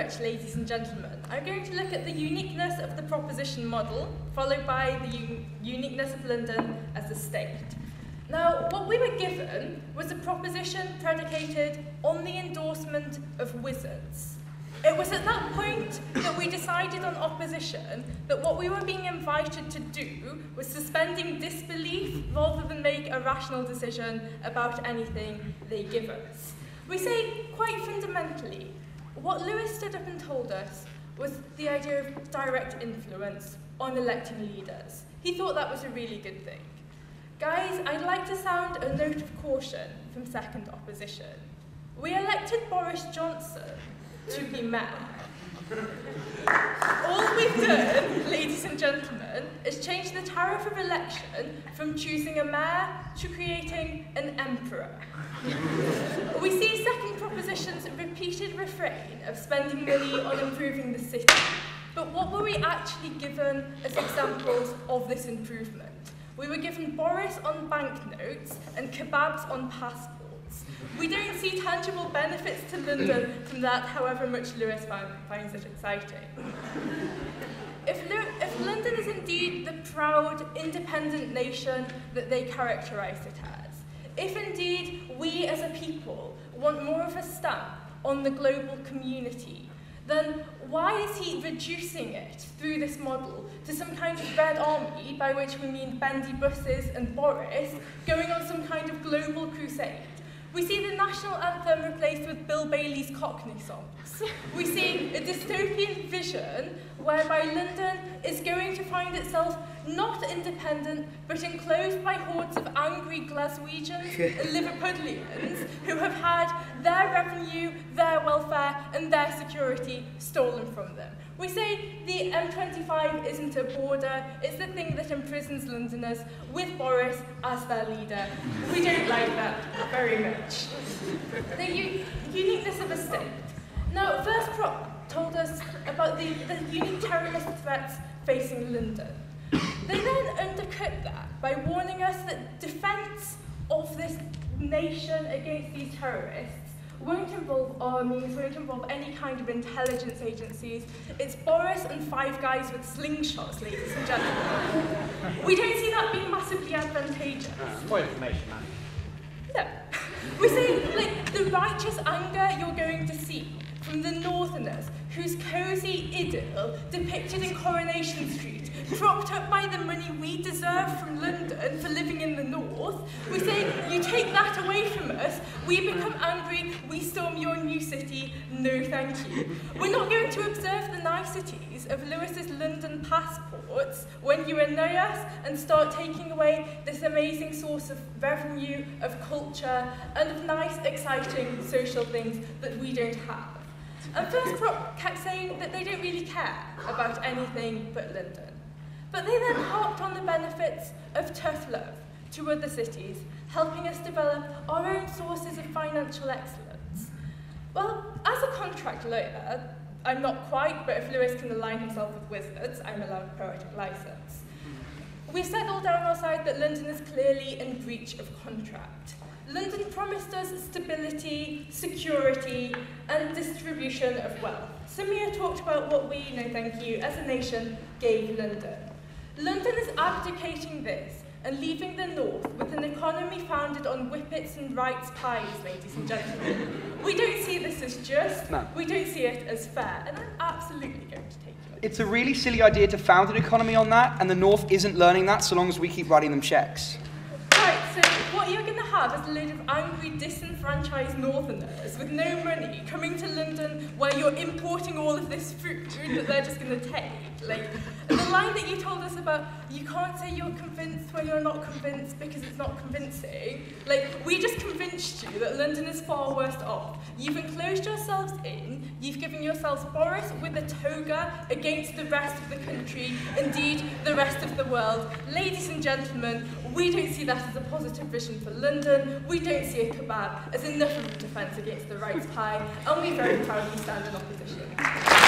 much, ladies and gentlemen. I'm going to look at the uniqueness of the proposition model, followed by the uniqueness of London as a state. Now, what we were given was a proposition predicated on the endorsement of wizards. It was at that point that we decided on opposition that what we were being invited to do was suspending disbelief rather than make a rational decision about anything they give us. We say, quite fundamentally, what Lewis stood up and told us was the idea of direct influence on electing leaders. He thought that was a really good thing. Guys, I'd like to sound a note of caution from second opposition. We elected Boris Johnson to be mayor. All we've done, ladies and gentlemen, is change the tariff of election from choosing a mayor to creating an emperor. We see second proposition's repeated refrain of spending money on improving the city, but what were we actually given as examples of this improvement? We were given Boris on banknotes and kebabs on passports. We don't see tangible benefits to London from that, however much Lewis finds it exciting. If London is indeed the proud, independent nation that they characterise it as, if indeed we as a people want more of a stamp on the global community, then why is he reducing it through this model to some kind of Red Army, by which we mean bendy buses and Boris, going on some kind of global crusade? We see the national anthem replaced with Bill Bailey's Cockney songs. We see a dystopian vision whereby London is going to find itself not independent, but enclosed by hordes of angry Glaswegians and Liverpudlians who have had their revenue, their welfare, and their security stolen from them. We say the M25 isn't a border, it's the thing that imprisons Londoners with Boris as their leader. We don't like that very much. The uniqueness of a state. Now, First Prop told us about the unique terrorist threats facing London. They then undercut that by warning us that defence of this nation against these terrorists won't involve armies, won't involve any kind of intelligence agencies. It's Boris and 5 guys with slingshots, ladies and gentlemen. We don't see that being massively advantageous. More information, man. No. We say, like, the righteous anger you're going to see from the Northerners, whose cosy idyll depicted in Coronation Street, propped up by the money we deserve from London for living in the north. We say, you take that away from us, we become angry, we storm your new city, no thank you. We're not going to observe the niceties of Lewis's London passports when you annoy us and start taking away this amazing source of revenue, of culture, and of nice, exciting social things that we don't have. And First Prop kept saying that they don't really care about anything but London. But they then harped on the benefits of tough love to other cities, helping us develop our own sources of financial excellence. Well, as a contract lawyer, I'm not quite, but if Lewis can align himself with wizards, I'm allowed poetic license. We settled down our side that London is clearly in breach of contract. London promised us stability, security, and distribution of wealth. Samir talked about what we, no thank you, as a nation, gave London. London is abdicating this and leaving the north with an economy founded on whippets and rights pies, ladies and gentlemen. We don't see this as just, No. We don't see it as fair, and I'm absolutely going to take you. It's a really silly idea to found an economy on that, and the North isn't learning that so long as we keep writing them checks. Right, so what you're going to have is a load of angry, disenfranchised Northerners with no money coming to London where you're importing all of this food that they're just going to take. Like, the line that you told us about, you can't say you're convinced when you're not convinced because it's not convincing. Like, we just convinced you that London is far worse off. You've enclosed yourselves in, you've given yourselves Boris with a toga against the rest of the country, indeed the rest of the world. Ladies and gentlemen, we don't see that as a positive vision for London. We don't see a kebab as enough of a defence against the rights pie, and we very proudly stand in opposition.